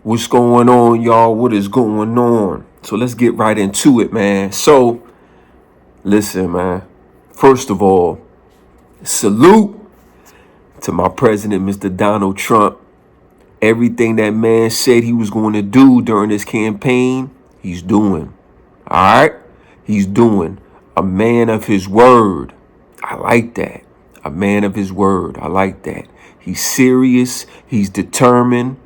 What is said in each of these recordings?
What's going on, y'all? What is going on? So let's get right into it, man. So, listen, man. First of all, salute to my president, Mr. Donald Trump. Everything that man said he was going to do during this campaign, he's doing. All right? He's doing. A man of his word. I like that. A man of his word. I like that. He's serious. He's determined.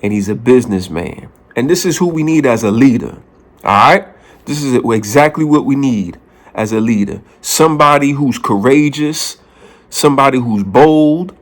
And he's a businessman. And this is who we need as a leader. All right? This is exactly what we need as a leader. Somebody who's courageous, somebody who's bold,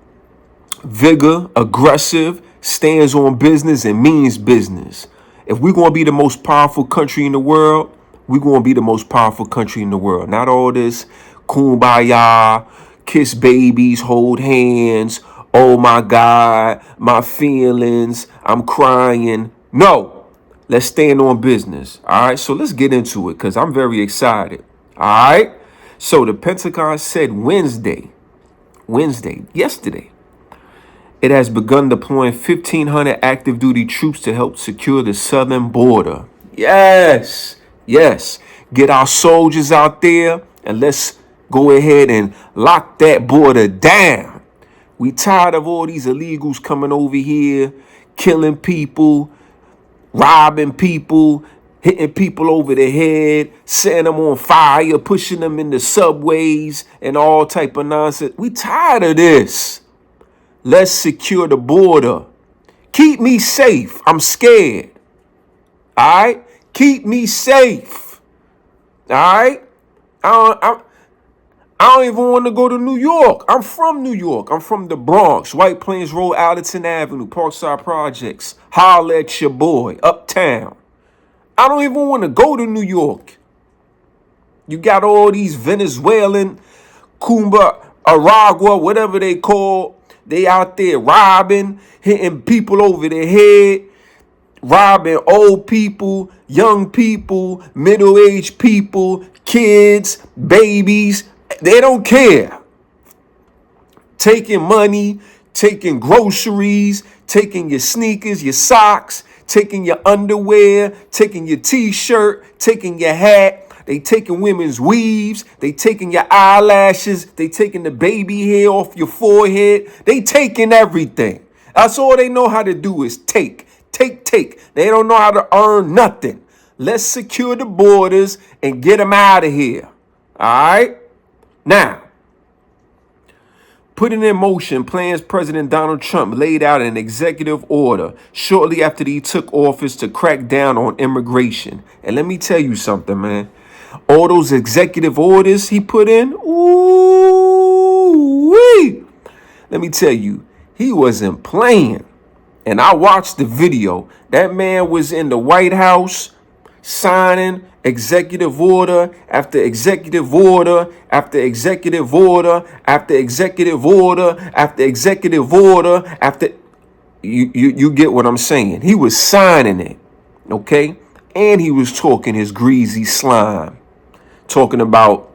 vigor, aggressive, stands on business and means business. If we're going to be the most powerful country in the world, we're going to be the most powerful country in the world. Not all this kumbaya, kiss babies, hold hands, oh my God, my feelings, I'm crying. No, let's stand on business. All right, so let's get into it because I'm very excited. All right, so the Pentagon said yesterday, it has begun deploying 1,500 active duty troops to help secure the southern border. Yes. Get our soldiers out there and let's go ahead and lock that border down. We tired of all these illegals coming over here, killing people, robbing people, hitting people over the head, setting them on fire, pushing them in the subways and all type of nonsense. We tired of this. Let's secure the border. Keep me safe. I'm scared. All right? Keep me safe. All right? I don't even want to go to New York. I'm from New York. I'm from the Bronx, White Plains Road, Allerton Avenue, Parkside Projects. Holla at your boy, uptown. I don't even want to go to New York. You got all these Venezuelan, Aragua, whatever they call. They out there robbing, hitting people over the head, robbing old people, young people, middle-aged people, kids, babies. They don't care. Taking money, taking groceries, taking your sneakers, your socks, taking your underwear, taking your t-shirt, taking your hat. They taking women's weaves. They taking your eyelashes. They taking the baby hair off your forehead. They taking everything. That's all they know how to do is take. They don't know how to earn nothing. Let's secure the borders and get them out of here. All right? Now, putting in motion plans President Donald Trump laid out an executive order shortly after he took office to crack down on immigration. And let me tell you something, man. All those executive orders he put in, ooh-wee. Let me tell you, he wasn't playing. And I watched the video. That man was in the White House signing executive order after executive order after executive order after executive order after executive order after you get what I'm saying. He was signing it, okay? And he was talking his greasy slime. Talking about,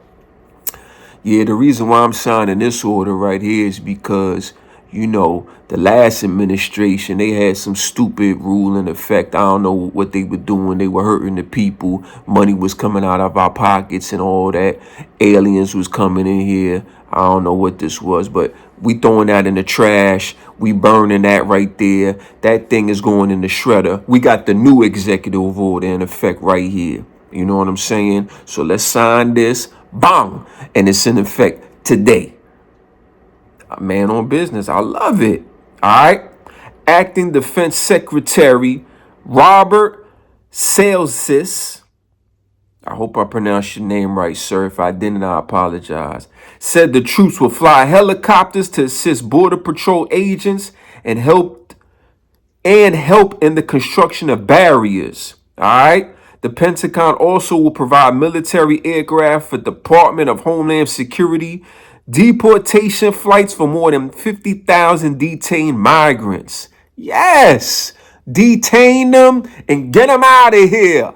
yeah, the reason why I'm signing this order right here is because, you know, the last administration, they had some stupid rule in effect. I don't know what they were doing. They were hurting the people. Money was coming out of our pockets and all that. Aliens was coming in here. I don't know what this was, but we throwing that in the trash. We burning that right there. That thing is going in the shredder. We got the new executive order in effect right here. You know what I'm saying? So let's sign this. Bang. And it's in effect today. A man on business. I love it. All right. Acting Defense Secretary Robert Salessis. I hope I pronounced your name right, sir. If I didn't, I apologize. Said the troops will fly helicopters to assist Border Patrol agents and help in the construction of barriers. All right. The Pentagon also will provide military aircraft for Department of Homeland Security deportation flights for more than 50,000 detained migrants. Yes, detain them and get them out of here.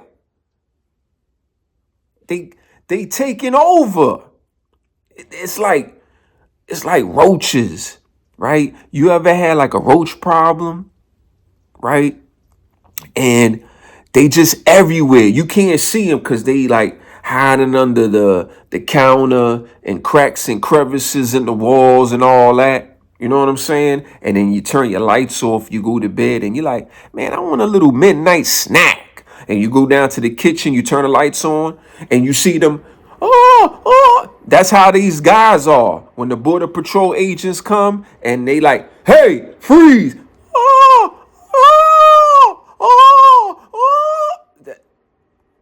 They taking over. It's like roaches, right? You ever had like a roach problem? right? And they just everywhere. You can't see them because they like hiding under the counter and cracks and crevices in the walls and all that. You know what I'm saying? And then you turn your lights off, you go to bed, and you're like, man, I want a little midnight snack. And you go down to the kitchen, you turn the lights on, and you see them. Oh. That's how these guys are. When the Border Patrol agents come and they like, hey, freeze.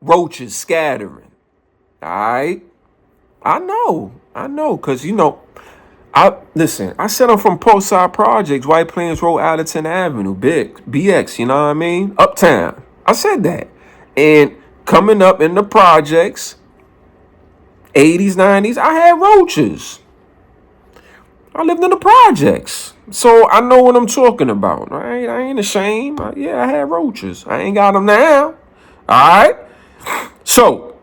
Roaches scattering. All right. I know. Cause I said I'm from Postside Projects, White Plains Road, Allerton Avenue, BX, you know what I mean? Uptown. I said that. And coming up in the projects, 80s, 90s, I had roaches. I lived in the projects. So I know what I'm talking about, right? I ain't ashamed. I had roaches. I ain't got them now. All right. So,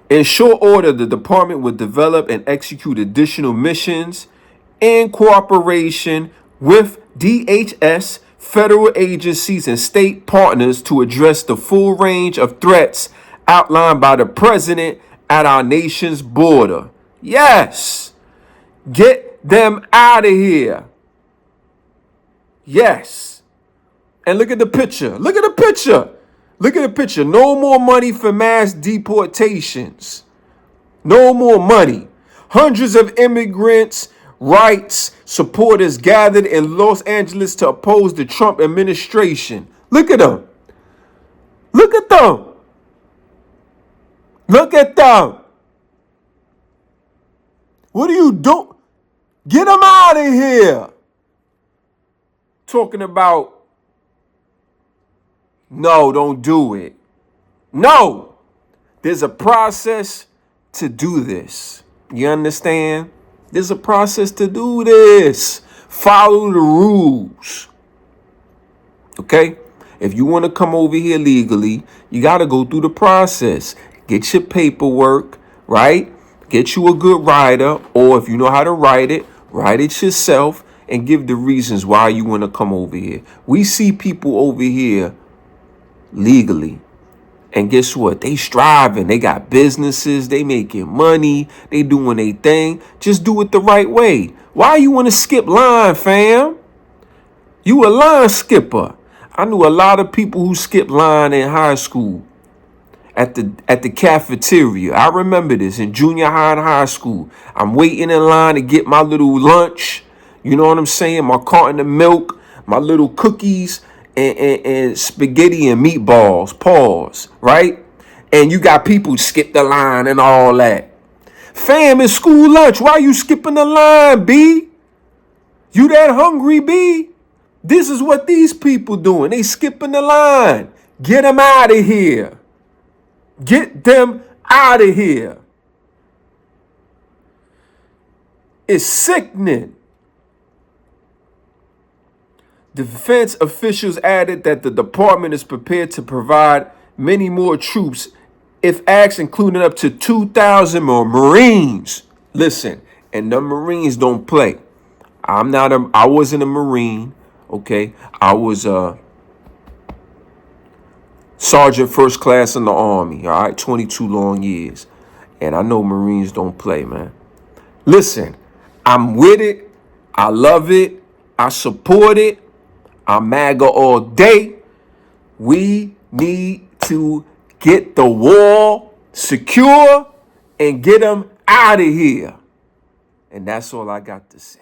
in short order, the department would develop and execute additional missions in cooperation with DHS, federal agencies, and state partners to address the full range of threats outlined by the president at our nation's border. Yes. Get them out of here. Yes. And look at the picture. Look at the picture. Look at the picture. No more money for mass deportations. No more money. Hundreds of immigrants' rights supporters gathered in Los Angeles to oppose the Trump administration. Look at them. Look at them. Look at them. What are you doing? Get them out of here. Talking about, no, don't do it. No, there's a process to do this. You understand? There's a process to do this. Follow the rules. Okay? If you want to come over here legally, you got to go through the process. Get your paperwork, right? Get you a good writer, or if you know how to write it yourself and give the reasons why you want to come over here. We see people over here legally. And guess what? They striving. They got businesses. They making money. They doing their thing. Just do it the right way. Why you want to skip line, fam? You a line skipper. I knew a lot of people who skipped line in high school at the cafeteria. I remember this in junior high and high school. I'm waiting in line to get my little lunch. You know what I'm saying? My carton of milk, my little cookies, and spaghetti and meatballs. Pause. Right? And you got people skip the line and all that. Fam, it's school lunch. Why you skipping the line, B? You that hungry, B? This is what these people doing. They skipping the line. Get them out of here. Get them out of here. It's sickening. Defense officials added that the department is prepared to provide many more troops if asked, including up to 2,000 more Marines. Listen, and the Marines don't play. I wasn't a Marine, okay? I was Sergeant First Class in the Army, all right? 22 long years. And I know Marines don't play, man. Listen, I'm with it. I love it. I support it. I'm MAGA all day. We need to get the wall secure and get them out of here. And that's all I got to say.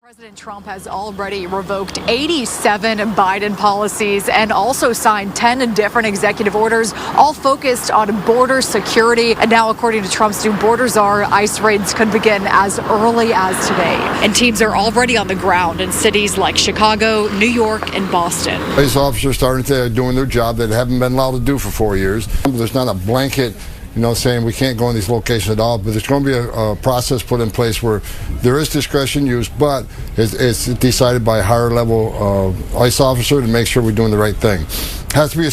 President Trump has already revoked 87 Biden policies and also signed 10 different executive orders, all focused on border security. And now, according to Trump's new border czar, ICE raids could begin as early as today. And teams are already on the ground in cities like Chicago, New York, and Boston. ICE officers starting to doing their job that haven't been allowed to do for 4 years. There's not a blanket saying we can't go in these locations at all, but there's going to be a process put in place where there is discretion used, but it's decided by a higher level ICE officer to make sure we're doing the right thing. Has to be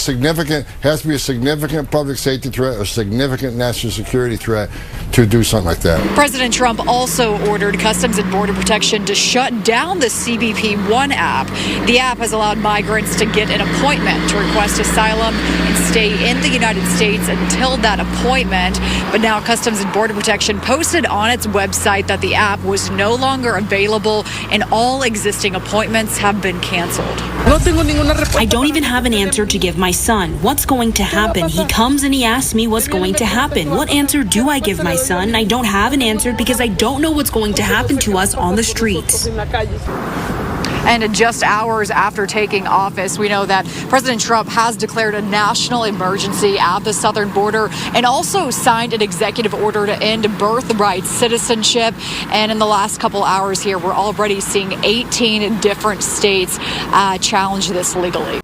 a significant public safety threat or significant national security threat to do something like that. President Trump also ordered Customs and Border Protection to shut down the CBP One app. The app has allowed migrants to get an appointment to request asylum and stay in the United States until that appointment. But now Customs and Border Protection posted on its website that the app was no longer available and all existing appointments have been canceled. I don't even have an answer to give my son. What's going to happen? He comes and he asks me what's going to happen. What answer do I give my son? I don't have an answer because I don't know what's going to happen to us on the streets. And just hours after taking office, we know that President Trump has declared a national emergency at the southern border and also signed an executive order to end birthright citizenship. And in the last couple hours here, we're already seeing 18 different states challenge this legally.